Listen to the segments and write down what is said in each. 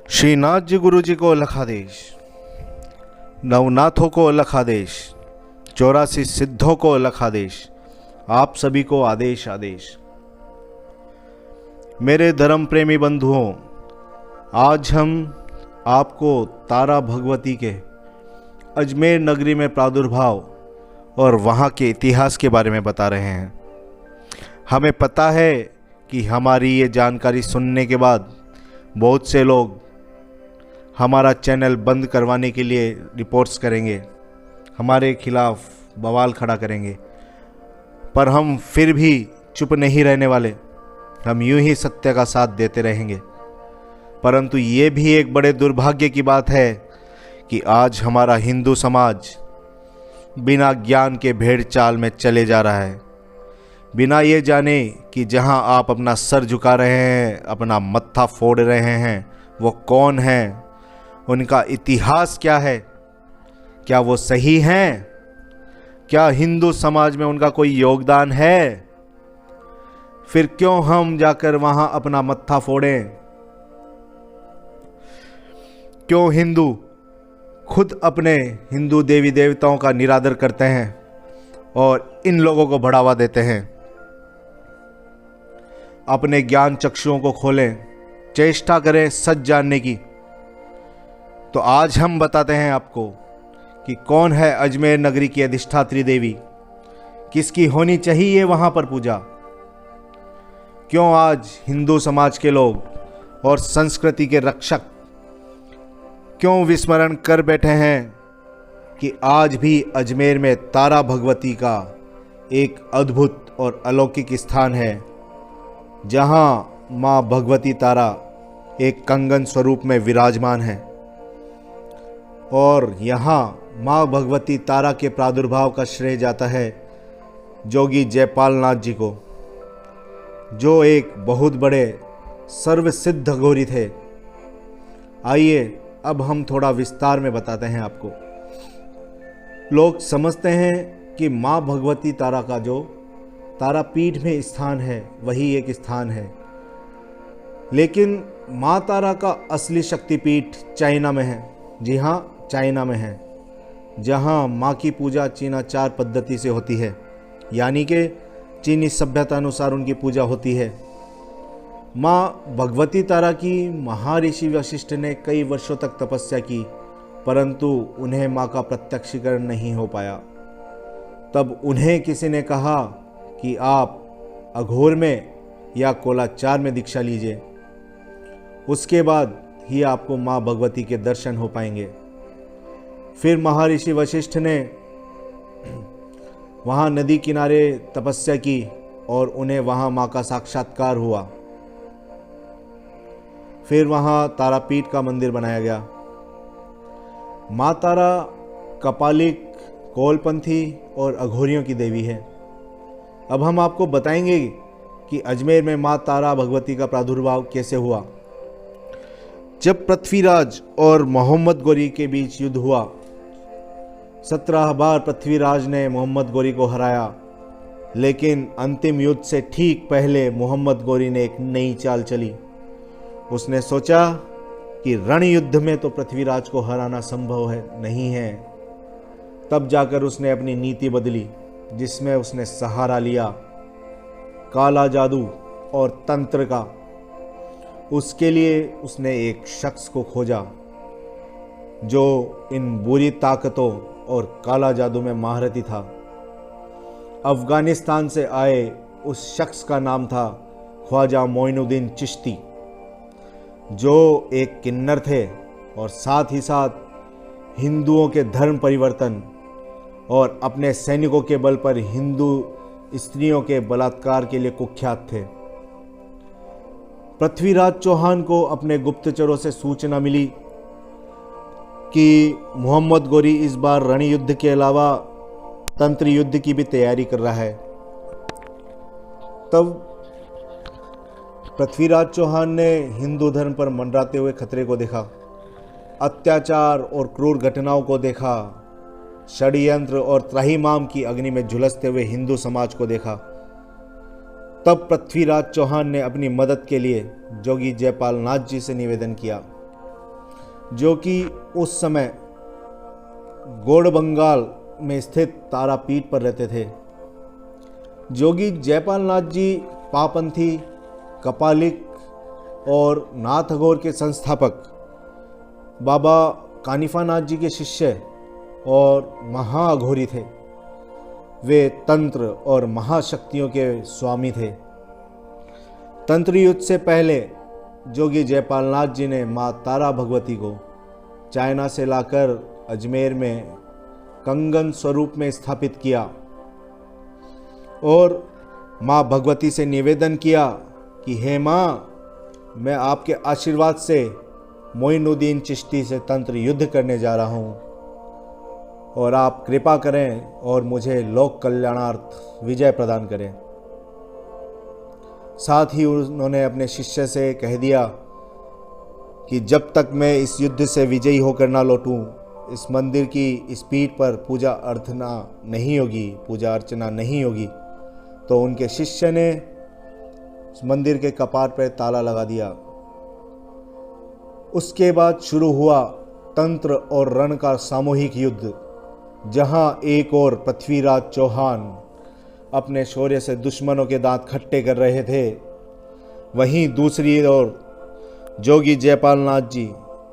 श्रीनाथ जी गुरु जी को अलख आदेश, नवनाथों को अलख आदेश, 84 सिद्धों को अलख आदेश, आप सभी को आदेश आदेश। मेरे धर्म प्रेमी बंधुओं, आज हम आपको तारा भगवती के अजमेर नगरी में प्रादुर्भाव और वहाँ के इतिहास के बारे में बता रहे हैं। हमें पता है कि हमारी ये जानकारी सुनने के बाद बहुत से लोग हमारा चैनल बंद करवाने के लिए रिपोर्ट्स करेंगे, हमारे खिलाफ बवाल खड़ा करेंगे, पर हम फिर भी चुप नहीं रहने वाले। हम यूं ही सत्य का साथ देते रहेंगे। परंतु ये भी एक बड़े दुर्भाग्य की बात है कि आज हमारा हिंदू समाज बिना ज्ञान के भेड़ चाल में चले जा रहा है, बिना ये जाने कि जहां आप अपना सर झुका रहे हैं, अपना मत्था फोड़ रहे हैं, वो कौन हैं, उनका इतिहास क्या है, क्या वो सही हैं, क्या हिंदू समाज में उनका कोई योगदान है। फिर क्यों हम जाकर वहां अपना मत्था फोड़ें। क्यों हिंदू खुद अपने हिंदू देवी देवताओं का निरादर करते हैं और इन लोगों को बढ़ावा देते हैं। अपने ज्ञान चक्षुओं को खोलें, चेष्टा करें सच जानने की। तो आज हम बताते हैं आपको कि कौन है अजमेर नगरी की अधिष्ठात्री देवी, किसकी होनी चाहिए वहां पर पूजा। क्यों आज हिंदू समाज के लोग और संस्कृति के रक्षक क्यों विस्मरण कर बैठे हैं कि आज भी अजमेर में तारा भगवती का एक अद्भुत और अलौकिक स्थान है, जहां माँ भगवती तारा एक कंगन स्वरूप में विराजमान है। और यहाँ माँ भगवती तारा के प्रादुर्भाव का श्रेय जाता है जोगी जयपाल नाथ जी को, जो एक बहुत बड़े सर्वसिद्ध अघोरी थे। आइए अब हम थोड़ा विस्तार में बताते हैं आपको। लोग समझते हैं कि माँ भगवती तारा का जो तारापीठ में स्थान है वही एक स्थान है, लेकिन माँ तारा का असली शक्तिपीठ चाइना में है। जी हाँ, चाइना में है, जहाँ माँ की पूजा चीनाचार पद्धति से होती है, यानी कि चीनी सभ्यता अनुसार उनकी पूजा होती है। माँ भगवती तारा की महर्षि वशिष्ठ ने कई वर्षों तक तपस्या की, परंतु उन्हें माँ का प्रत्यक्षीकरण नहीं हो पाया। तब उन्हें किसी ने कहा कि आप अघोर में या कोलाचार में दीक्षा लीजिए, उसके बाद ही आपको माँ भगवती के दर्शन हो पाएंगे। फिर महर्षि वशिष्ठ ने वहाँ नदी किनारे तपस्या की और उन्हें वहाँ माँ का साक्षात्कार हुआ। फिर वहाँ तारापीठ का मंदिर बनाया गया। माँ तारा कपालिक, कोलपंथी और अघोरियों की देवी है। अब हम आपको बताएंगे कि अजमेर में माँ तारा भगवती का प्रादुर्भाव कैसे हुआ। जब पृथ्वीराज और मोहम्मद गोरी के बीच युद्ध हुआ, 17 बार पृथ्वीराज ने मोहम्मद गोरी को हराया, लेकिन अंतिम युद्ध से ठीक पहले मोहम्मद गोरी ने एक नई चाल चली। उसने सोचा कि रण युद्ध में तो पृथ्वीराज को हराना संभव नहीं है। तब जाकर उसने अपनी नीति बदली, जिसमें उसने सहारा लिया काला जादू और तंत्र का। उसके लिए उसने एक शख्स को खोजा जो इन बुरी ताकतों और काला जादू में महारथी था। अफगानिस्तान से आए उस शख्स का नाम था ख्वाजा मोइनुद्दीन चिश्ती, जो एक किन्नर थे और साथ ही साथ हिंदुओं के धर्म परिवर्तन और अपने सैनिकों के बल पर हिंदू स्त्रियों के बलात्कार के लिए कुख्यात थे। पृथ्वीराज चौहान को अपने गुप्तचरों से सूचना मिली कि मोहम्मद गोरी इस बार रण युद्ध के अलावा तंत्र युद्ध की भी तैयारी कर रहा है। तब पृथ्वीराज चौहान ने हिंदू धर्म पर मंडराते हुए खतरे को देखा, अत्याचार और क्रूर घटनाओं को देखा, षड्यंत्र और त्राहिमाम की अग्नि में झुलसते हुए हिंदू समाज को देखा। तब पृथ्वीराज चौहान ने अपनी मदद के लिए जोगी जयपाल नाथ जी से निवेदन किया जो कि उस समय गोड़बंगाल में स्थित तारापीठ पर रहते थे। जोगी जयपाल नाथ जी पापंथी, कपालिक और नाथ अघोर के संस्थापक बाबा कानिफानाथ जी के शिष्य और महाअघोरी थे। वे तंत्र और महाशक्तियों के स्वामी थे। तंत्र युद्ध से पहले जोगी जयपाल नाथ जी ने माँ तारा भगवती को चाइना से लाकर अजमेर में कंगन स्वरूप में स्थापित किया और माँ भगवती से निवेदन किया कि हे माँ, मैं आपके आशीर्वाद से मोइनुद्दीन चिश्ती से तंत्र युद्ध करने जा रहा हूँ और आप कृपा करें और मुझे लोक कल्याणार्थ विजय प्रदान करें। साथ ही उन्होंने अपने शिष्य से कह दिया कि जब तक मैं इस युद्ध से विजयी होकर ना लौटूं, इस मंदिर की इस पीठ पर पूजा अर्चना नहीं होगी। तो उनके शिष्य ने उस मंदिर के कपाट पर ताला लगा दिया। उसके बाद शुरू हुआ तंत्र और रण का सामूहिक युद्ध, जहां एक और पृथ्वीराज चौहान अपने शौर्य से दुश्मनों के दांत खट्टे कर रहे थे, वहीं दूसरी ओर जोगी जयपाल नाथ जी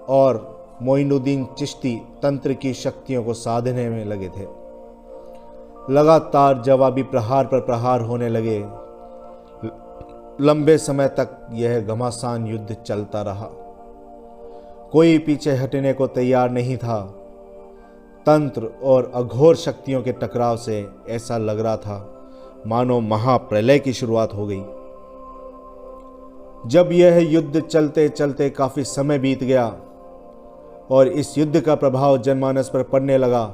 और मोइनुद्दीन चिश्ती तंत्र की शक्तियों को साधने में लगे थे। लगातार जवाबी प्रहार पर प्रहार होने लगे। लंबे समय तक यह घमासान युद्ध चलता रहा। कोई पीछे हटने को तैयार नहीं था। तंत्र और अघोर शक्तियों के टकराव से ऐसा लग रहा था मानो महाप्रलय की शुरुआत हो गई। जब यह युद्ध चलते चलते काफी समय बीत गया और इस युद्ध का प्रभाव जनमानस पर पड़ने लगा,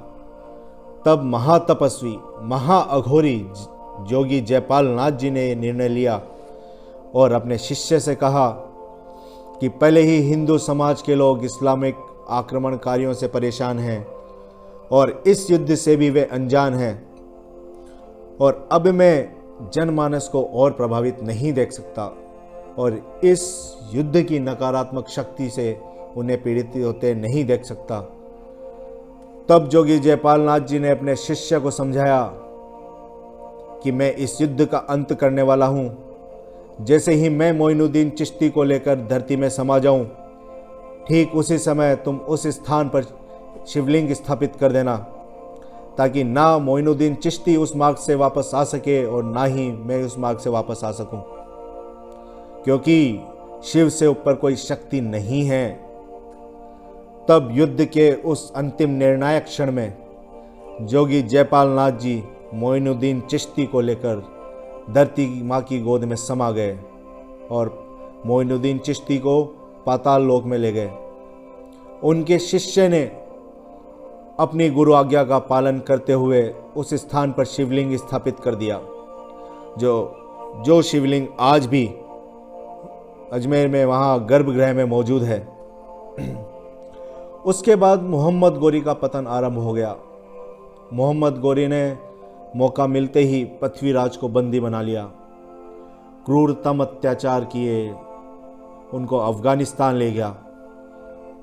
तब महातपस्वी महाअघोरी जोगी जयपाल नाथ जी ने निर्णय लिया और अपने शिष्य से कहा कि पहले ही हिंदू समाज के लोग इस्लामिक आक्रमणकारियों से परेशान हैं और इस युद्ध से भी वे अनजान हैं, और अब मैं जनमानस को और प्रभावित नहीं देख सकता और इस युद्ध की नकारात्मक शक्ति से उन्हें पीड़ित होते नहीं देख सकता। तब जोगी जयपाल नाथ जी ने अपने शिष्य को समझाया कि मैं इस युद्ध का अंत करने वाला हूं। जैसे ही मैं मोइनुद्दीन चिश्ती को लेकर धरती में समा जाऊं, ठीक उसी समय तुम उस स्थान पर शिवलिंग स्थापित कर देना, ताकि ना मोइनुद्दीन चिश्ती उस मार्ग से वापस आ सके और ना ही मैं उस मार्ग से वापस आ सकूं, क्योंकि शिव से ऊपर कोई शक्ति नहीं है। तब युद्ध के उस अंतिम निर्णायक क्षण में जोगी जयपाल नाथ जी मोइनुद्दीन चिश्ती को लेकर धरती माँ की गोद में समा गए और मोइनुद्दीन चिश्ती को पाताल लोक में ले गए। उनके शिष्य ने अपनी गुरु आज्ञा का पालन करते हुए उस स्थान पर शिवलिंग स्थापित कर दिया, जो शिवलिंग आज भी अजमेर में वहाँ गर्भगृह में मौजूद है। उसके बाद मोहम्मद गोरी का पतन आरंभ हो गया। मोहम्मद गोरी ने मौका मिलते ही पृथ्वीराज को बंदी बना लिया, क्रूरतम अत्याचार किए, उनको अफगानिस्तान ले गया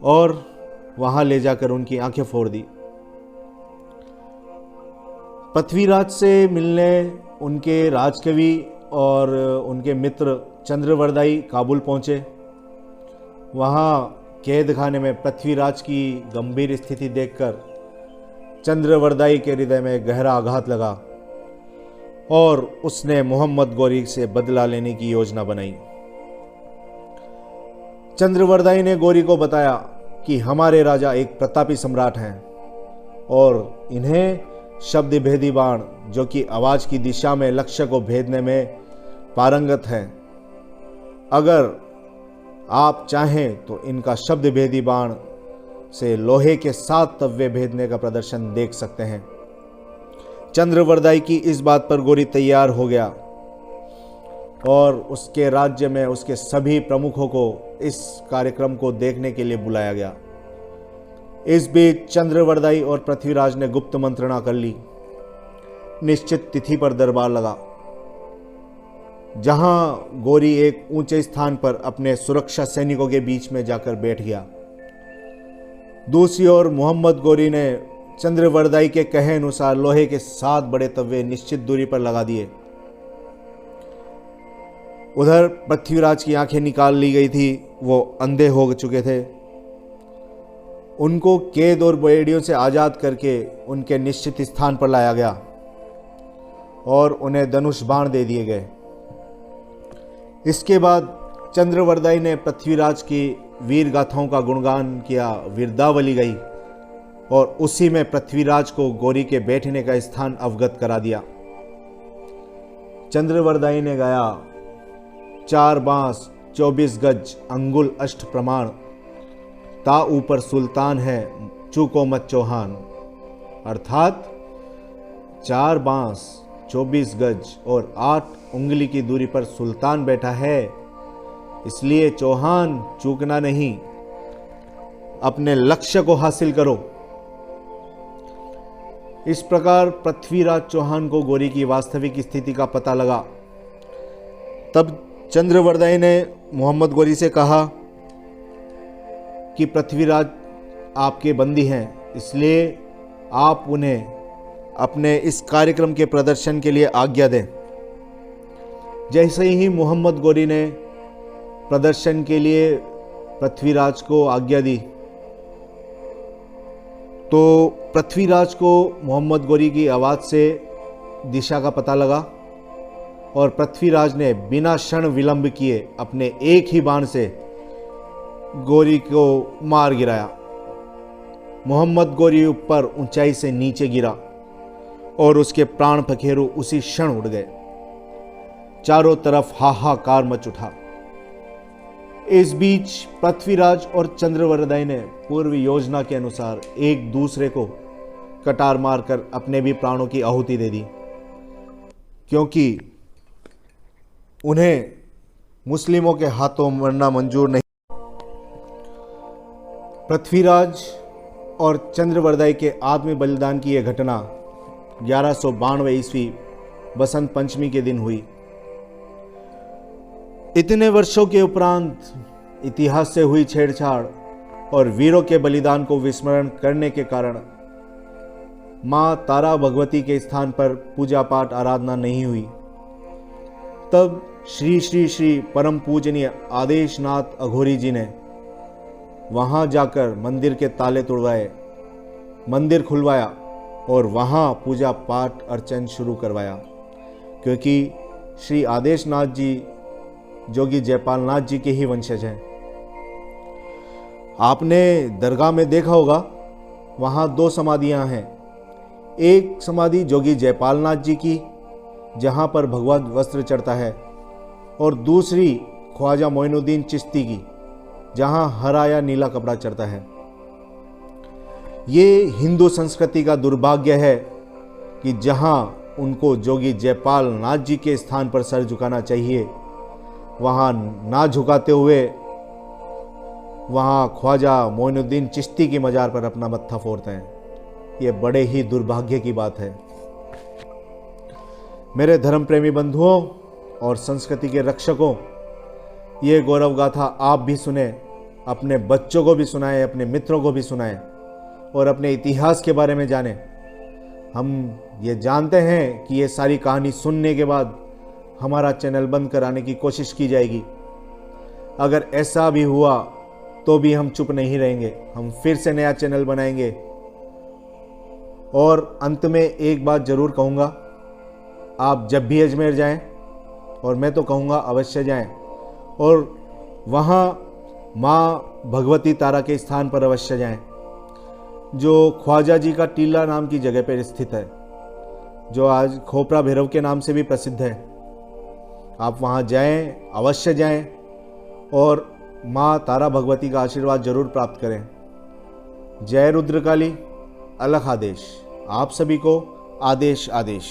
और वहाँ ले जाकर उनकी आंखें फोड़ दी। पृथ्वीराज से मिलने उनके राजकवि और उनके मित्र चंद्रवरदाई काबुल पहुँचे। वहाँ कैद खाने में पृथ्वीराज की गंभीर स्थिति देखकर चंद्रवरदाई के हृदय में गहरा आघात लगा और उसने मोहम्मद गोरी से बदला लेने की योजना बनाई। चंद्रवरदाई ने गोरी को बताया कि हमारे राजा एक प्रतापी सम्राट हैं और इन्हें शब्द भेदी बाण, जो कि आवाज की दिशा में लक्ष्य को भेदने में पारंगत हैं, अगर आप चाहें तो इनका शब्द भेदी बाण से लोहे के 7 तव्वे भेदने का प्रदर्शन देख सकते हैं। चंद्रवरदाई की इस बात पर गोरी तैयार हो गया और उसके राज्य में उसके सभी प्रमुखों को इस कार्यक्रम को देखने के लिए बुलाया गया। इस बीच चंद्रवरदाई और पृथ्वीराज ने गुप्त मंत्रणा कर ली। निश्चित तिथि पर दरबार लगा, जहां गोरी एक ऊंचे स्थान पर अपने सुरक्षा सैनिकों के बीच में जाकर बैठ गया। दूसरी ओर मोहम्मद गोरी ने चंद्रवरदाई के कहे अनुसार लोहे के 7 बड़े तवे निश्चित दूरी पर लगा दिए। उधर पृथ्वीराज की आंखें निकाल ली गई थी, वो अंधे हो चुके थे। उनको कैद और बेड़ियों से आज़ाद करके उनके निश्चित स्थान पर लाया गया और उन्हें धनुष बाण दे दिए गए। इसके बाद चंद्रवरदाई ने पृथ्वीराज की वीर गाथाओं का गुणगान किया, वीरदावली गई और उसी में पृथ्वीराज को गौरी के बैठने का स्थान अवगत करा दिया। चंद्रवरदाई ने गाया, 4 बांस 24 गज अंगुल अष्ट प्रमाण, ता ऊपर सुल्तान है चूको मत चौहान। अर्थात 4 बांस 24 गज और 8 उंगली की दूरी पर सुल्तान बैठा है, इसलिए चौहान चूकना नहीं, अपने लक्ष्य को हासिल करो। इस प्रकार पृथ्वीराज चौहान को गौरी की वास्तविक स्थिति का पता लगा। तब चंद्रवरदाई ने मोहम्मद गोरी से कहा कि पृथ्वीराज आपके बंदी हैं, इसलिए आप उन्हें अपने इस कार्यक्रम के प्रदर्शन के लिए आज्ञा दें। जैसे ही मोहम्मद गोरी ने प्रदर्शन के लिए पृथ्वीराज को आज्ञा दी, तो पृथ्वीराज को मोहम्मद गोरी की आवाज़ से दिशा का पता लगा और पृथ्वीराज ने बिना क्षण विलंब किए अपने एक ही बाण से गोरी को मार गिराया। मोहम्मद गोरी ऊपर ऊंचाई से नीचे गिरा और उसके प्राण पखेरु उसी क्षण उड़ गए। चारों तरफ हाहाकार मच उठा। इस बीच पृथ्वीराज और चंद्रवरदाई ने पूर्व योजना के अनुसार एक दूसरे को कटार मारकर अपने भी प्राणों की आहुति दे दी, क्योंकि उन्हें मुस्लिमों के हाथों मरना मंजूर नहीं। पृथ्वीराज और चंद्रवरदाई के आत्म बलिदान की यह घटना 1192 ईस्वी बसंत पंचमी के दिन हुई। इतने वर्षों के उपरांत इतिहास से हुई छेड़छाड़ और वीरों के बलिदान को विस्मरण करने के कारण मां तारा भगवती के स्थान पर पूजा पाठ आराधना नहीं हुई। तब श्री श्री श्री परम पूजनीय आदेशनाथ अघोरी जी ने वहां जाकर मंदिर के ताले तोड़वाए, मंदिर खुलवाया और वहां पूजा पाठ अर्चन शुरू करवाया, क्योंकि श्री आदेशनाथ जी जोगी जयपाल नाथ जी के ही वंशज हैं। आपने दरगाह में देखा होगा, वहाँ 2 समाधियाँ हैं। एक समाधि जोगी जयपाल नाथ जी की, जहाँ पर भगवा वस्त्र चढ़ता है, और दूसरी ख्वाजा मोइनुद्दीन चिश्ती की, जहाँ हरा या नीला कपड़ा चढ़ता है। ये हिंदू संस्कृति का दुर्भाग्य है कि जहाँ उनको जोगी जयपाल नाथ जी के स्थान पर सर झुकाना चाहिए, वहाँ ना झुकाते हुए वहाँ ख्वाजा मोइनुद्दीन चिश्ती की मज़ार पर अपना मत्था फोड़ते हैं। ये बड़े ही दुर्भाग्य की बात है। मेरे धर्म प्रेमी बंधुओं और संस्कृति के रक्षकों, ये गौरव गाथा आप भी सुने, अपने बच्चों को भी सुनाएं, अपने मित्रों को भी सुनाएं और अपने इतिहास के बारे में जानें। हम ये जानते हैं कि ये सारी कहानी सुनने के बाद हमारा चैनल बंद कराने की कोशिश की जाएगी। अगर ऐसा भी हुआ तो भी हम चुप नहीं रहेंगे, हम फिर से नया चैनल बनाएंगे। और अंत में एक बात ज़रूर कहूँगा, आप जब भी अजमेर जाएं, और मैं तो कहूँगा अवश्य जाएं, और वहाँ माँ भगवती तारा के स्थान पर अवश्य जाएं, जो ख्वाजा जी का टीला नाम की जगह पर स्थित है, जो आज खोपरा भैरव के नाम से भी प्रसिद्ध है। आप वहाँ जाएं, अवश्य जाएं और माँ तारा भगवती का आशीर्वाद जरूर प्राप्त करें। जय रुद्रकाली, अलख आदेश। आप सभी को आदेश आदेश।